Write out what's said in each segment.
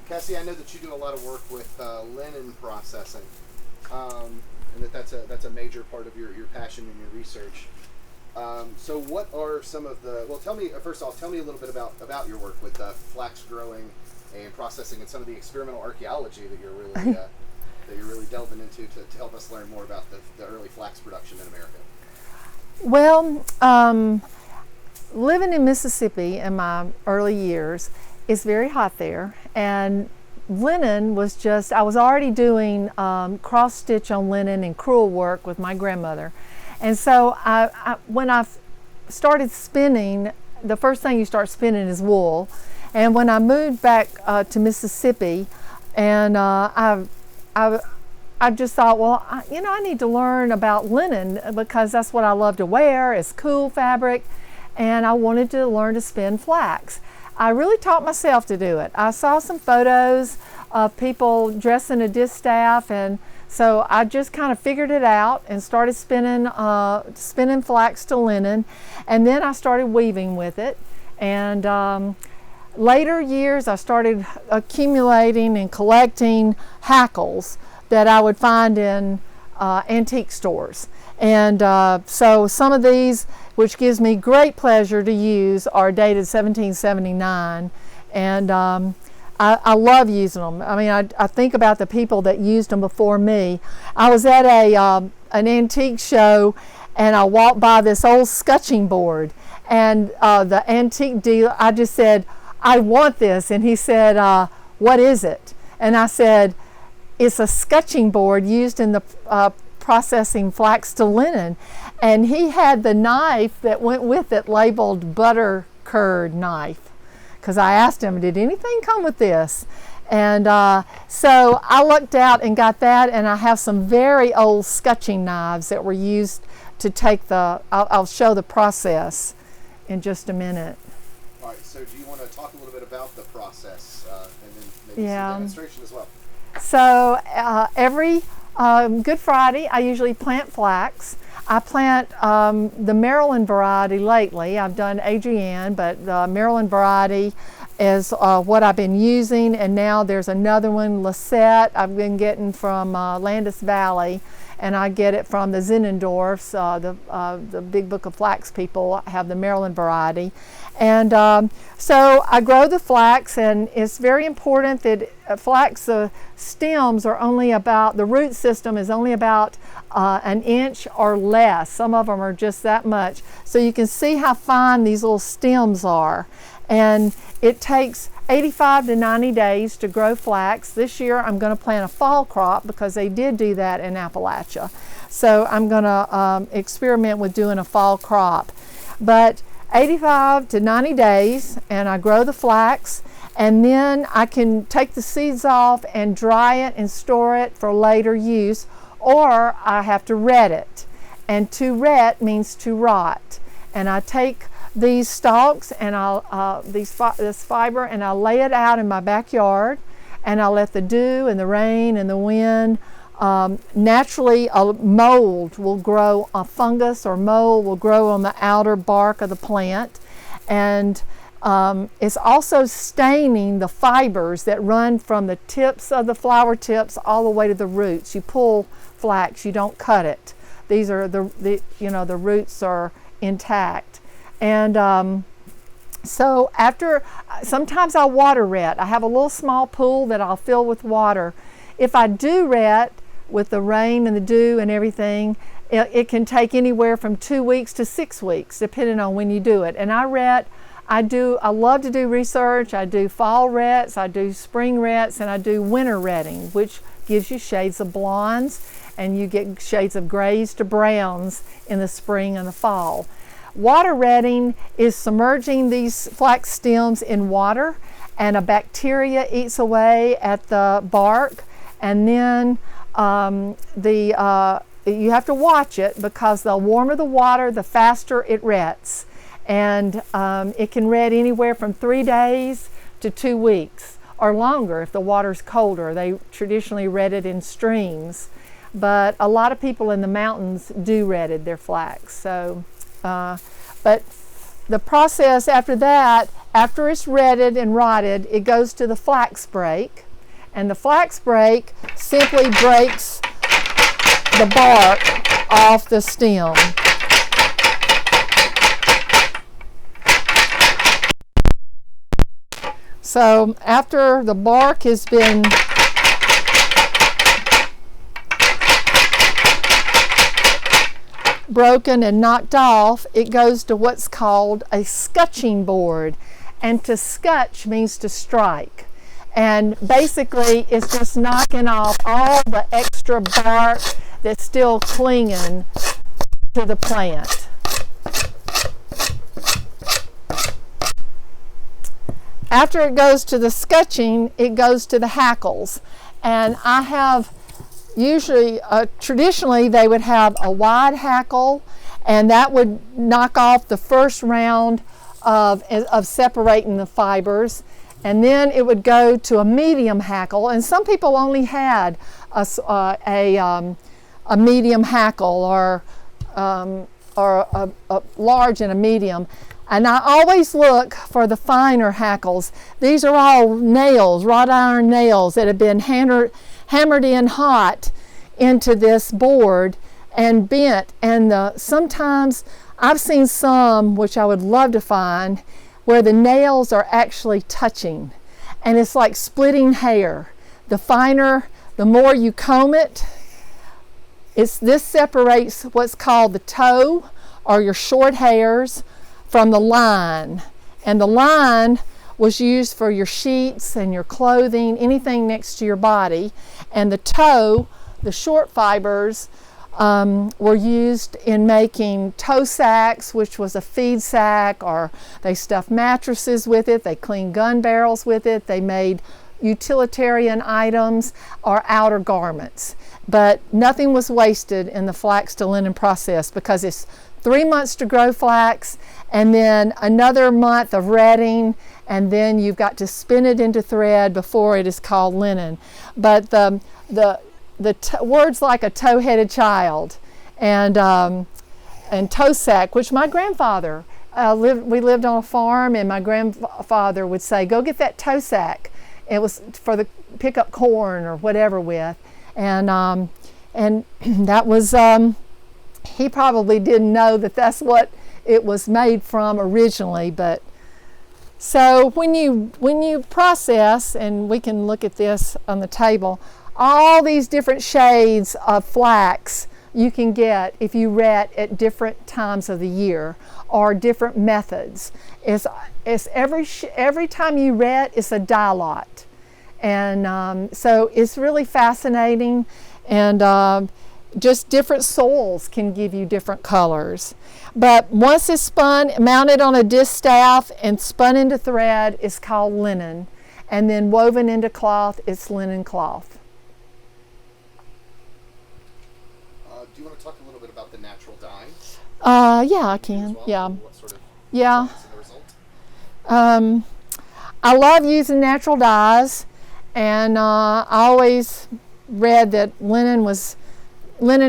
Cassie, I know that you do a lot of work with linen processing, and that's a major part of your passion and your research. So what are some of the, well, tell me, first off, tell me a little bit about your work with flax growing and processing and some of the experimental archaeology that you're really delving into to help us learn more about the early flax production in America. Well, living in Mississippi in my early years, it's very hot there, and linen was just, I was already doing cross stitch on linen and crewel work with my grandmother. And so when I started spinning, the first thing you start spinning is wool. And when I moved back to Mississippi, and I just thought, well, I need to learn about linen because that's what I love to wear. It's cool fabric, and I wanted to learn to spin flax. I really taught myself to do it. I saw some photos of people dressing a distaff, and so I just kind of figured it out and started spinning flax to linen, and then I started weaving with it. And later years, I started accumulating and collecting hackles that I would find in antique stores. And so some of these, which gives me great pleasure to use, are dated 1779. And I love using them. I mean, I think about the people that used them before me. I was at an antique show, and I walked by this old scutching board. And the antique dealer, I just said, I want this. And he said, what is it? And I said, it's a scutching board used in the processing flax to linen. And he had the knife that went with it labeled butter curd knife, because I asked him, did anything come with this? And so I lucked out and got that, and I have some very old scutching knives that were used to take I'll show the process in just a minute. All right, so do you want to talk a little bit about the process and then maybe some demonstration as well? So every Good Friday, I usually plant flax. I plant the Maryland variety lately. I've done Adrienne, but the Maryland variety is what I've been using, and now there's another one, Lisette, I've been getting from Landis Valley, and I get it from the Zinendorfs, the Big Book of Flax people have the Maryland variety. And so I grow the flax, and it's very important that flax, the stems are only about, the root system is only about an inch or less. Some of them are just that much. So you can see how fine these little stems are. And it takes 85 to 90 days to grow flax. This year I'm going to plant a fall crop because they did do that in Appalachia. So I'm going to experiment with doing a fall crop. But 85 to 90 days, and I grow the flax, and then I can take the seeds off and dry it and store it for later use, or I have to ret it. And to ret means to rot. And I take these stalks and this fiber, and I lay it out in my backyard, and I let the dew and the rain and the wind, naturally a mold will grow, a fungus or mold will grow on the outer bark of the plant, and it's also staining the fibers that run from the tips of the flower tips all the way to the roots. You pull flax, you don't cut it. These are the roots are intact. And so after, sometimes I'll water ret. I have a little small pool that I'll fill with water. If I do ret with the rain and the dew and everything, it can take anywhere from 2 weeks to 6 weeks, depending on when you do it. And I love to do research. I do fall rets, I do spring rets, and I do winter retting, which gives you shades of blondes, and you get shades of grays to browns in the spring and the fall. Water retting is submerging these flax stems in water, and a bacteria eats away at the bark, and then you have to watch it, because the warmer the water, the faster it rets. And it can ret anywhere from 3 days to 2 weeks, or longer if the water's colder. They traditionally ret it in streams, but a lot of people in the mountains do retted their flax. So, but the process after that, after it's retted and rotted, it goes to the flax break. And the flax break simply breaks the bark off the stem. So after the bark has been broken and knocked off, it goes to what's called a scutching board. And to scutch means to strike. And basically it's just knocking off all the extra bark that's still clinging to the plant. After it goes to the scutching, it goes to the hackles. And I have usually, traditionally they would have a wide hackle, and that would knock off the first round of separating the fibers. And then it would go to a medium hackle, and some people only had a medium hackle or a large and a medium. And I always look for the finer hackles. These are all nails, wrought iron nails that have been hammered in hot into this board and bent. And sometimes I've seen some, which I would love to find, where the nails are actually touching. And it's like splitting hair. The finer, the more you comb it, this separates what's called the toe, or your short hairs, from the line. And the line was used for your sheets and your clothing, anything next to your body. And the toe, the short fibers, were used in making toe sacks, which was a feed sack, or they stuffed mattresses with it, they cleaned gun barrels with it, they made utilitarian items or outer garments. But nothing was wasted in the flax to linen process, because it's 3 months to grow flax, and then another month of retting, and then you've got to spin it into thread before it is called linen. But the words like a tow-headed child and toe sack, which my grandfather we lived on a farm, and my grandfather would say, "Go get that toe sack." It was for the pick up corn or whatever with, and that was. He probably didn't know that that's what it was made from originally, but so when you process, and we can look at this on the table, all these different shades of flax you can get if you ret at different times of the year or different methods. It's every time you ret, it's a dye lot, and so it's really fascinating, and just different soils can give you different colors. But once it's spun, mounted on a distaff and spun into thread, it's called linen. And then woven into cloth, it's linen cloth. Do you want to talk a little bit about the natural dye? Yeah, I can. Well? Yeah. What sort of Yeah. is the result? I love using natural dyes, and I always read that linen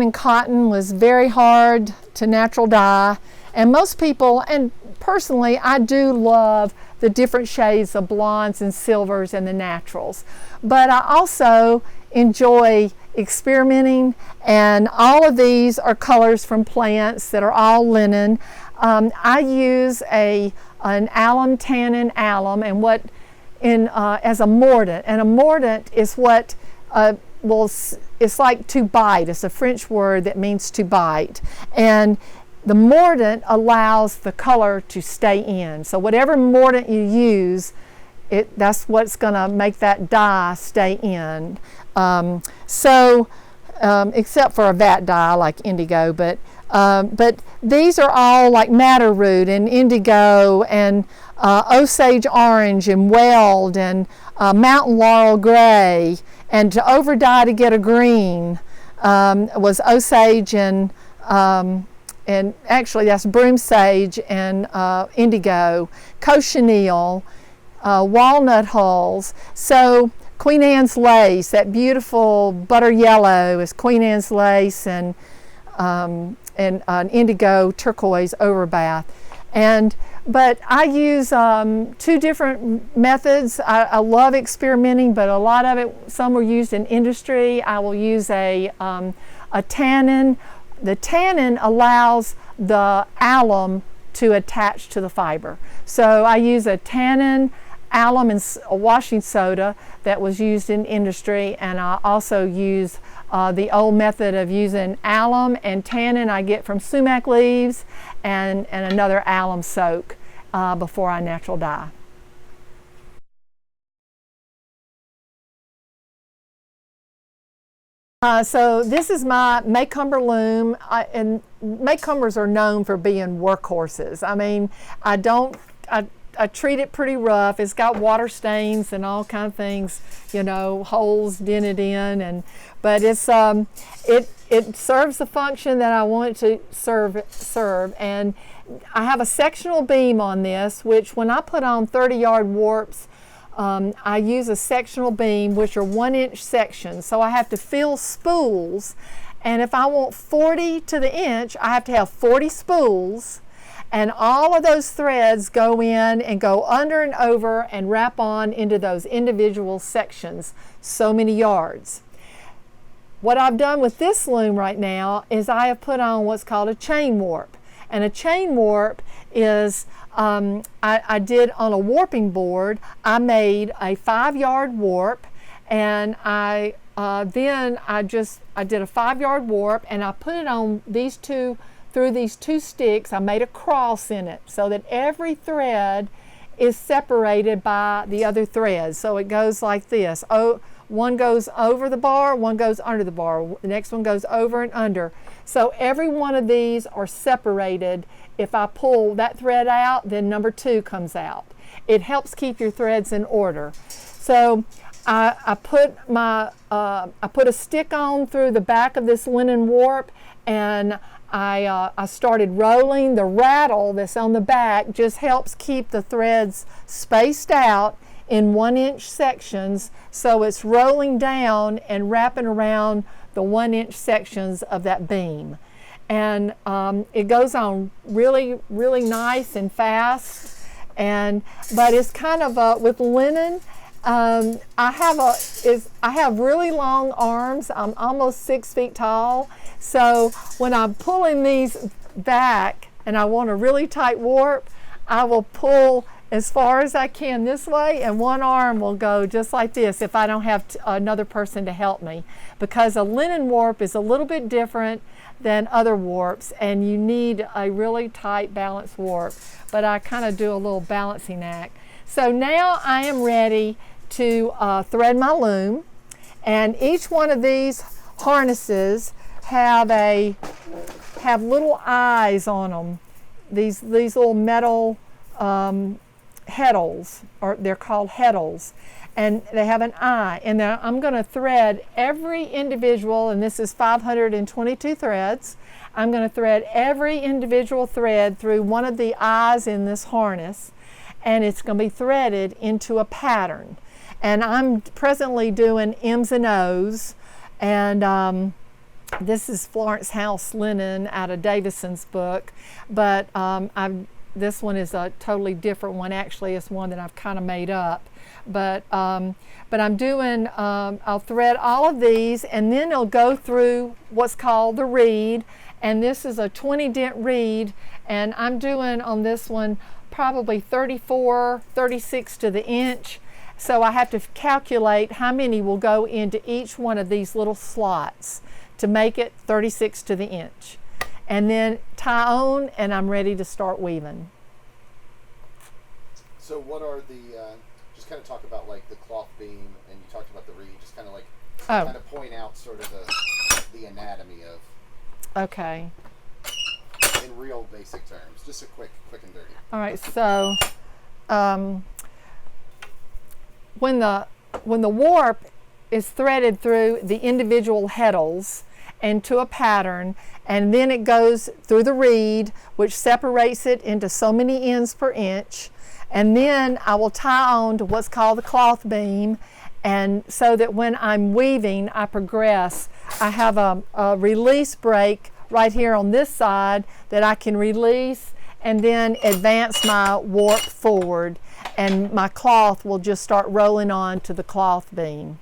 and cotton was very hard to natural dye, and most people, and personally I do love the different shades of blondes and silvers and the naturals, but I also enjoy experimenting, and all of these are colors from plants that are all linen. I use an alum tannin alum, and as a mordant, and a mordant is what it's like to bite. It's a French word that means to bite. And the mordant allows the color to stay in. So whatever mordant you use, that's what's going to make that dye stay in. Except for a vat dye like indigo, but these are all like madder root and indigo and Osage orange and weld and mountain laurel gray. And to overdye to get a green was Osage and actually that's broom sage and indigo, cochineal, walnut hulls. So Queen Anne's lace, that beautiful butter yellow, is Queen Anne's lace, and an indigo turquoise overbath. But I use 2 different methods. I love experimenting, but a lot of it, some are used in industry. I will use a tannin. The tannin allows the alum to attach to the fiber. So I use a tannin, alum, and a washing soda that was used in industry, and I also use the old method of using alum and tannin I get from sumac leaves, and another alum soak before I natural dye. So this is my Maycomber loom, and Maycombers are known for being workhorses. I mean, I treat it pretty rough. It's got water stains and all kind of things, you know, holes dented in, but it's it serves the function that I want it to serve. And I have a sectional beam on this, which when I put on 30-yard warps, I use a sectional beam, which are 1-inch sections. So I have to fill spools, and if I want 40 to the inch, I have to have 40 spools, and all of those threads go in and go under and over and wrap on into those individual sections, so many yards. What I've done with this loom right now is I have put on what's called a chain warp. And a chain warp is, I did on a warping board, I made a 5-yard warp, and I did a 5-yard warp, and I put it on through these 2 sticks. I made a cross in it so that every thread is separated by the other threads. So it goes like this. One goes over the bar, one goes under the bar, the next one goes over and under. So every one of these are separated. If I pull that thread out, then number 2 comes out. It helps keep your threads in order. So I put a stick on through the back of this linen warp, and I started rolling. The rattle that's on the back just helps keep the threads spaced out in 1-inch sections, so it's rolling down and wrapping around the 1-inch sections of that beam. And it goes on really, really nice and fast. But it's kind of with linen. I have really long arms. I'm almost 6 feet tall. So when I'm pulling these back and I want a really tight warp, I will pull as far as I can this way, and one arm will go just like this if I don't have another person to help me, because a linen warp is a little bit different than other warps, and you need a really tight balanced warp. But I kind of do a little balancing act. So now I am ready to thread my loom, and each one of these harnesses have little eyes on them. These little metal heddles, or they're called heddles, and they have an eye. And now I'm going to thread every individual, and this is 522 threads. I'm going to thread every individual thread through one of the eyes in this harness, and it's going to be threaded into a pattern. And I'm presently doing M's and O's, and this is Florence House linen out of Davison's book, but this one is a totally different one. Actually, it's one that I've kind of made up. But I'm doing, I'll thread all of these, and then it'll go through what's called the reed. And this is a 20 dent reed, and I'm doing on this one probably 34, 36 to the inch. So I have to calculate how many will go into each one of these little slots to make it 36 to the inch. And then tie on, and I'm ready to start weaving. So what are just kind of talk about like the cloth beam, and you talked about the reed, just kind of like kind of point out sort of the anatomy of. Okay. In real basic terms, just a quick and dirty. All right, so when the warp is threaded through the individual heddles and to a pattern, and then it goes through the reed, which separates it into so many ends per inch, and then I will tie on to what's called the cloth beam, and so that when I'm weaving, I progress. I have a release break right here on this side that I can release and then advance my warp forward, and my cloth will just start rolling on to the cloth beam.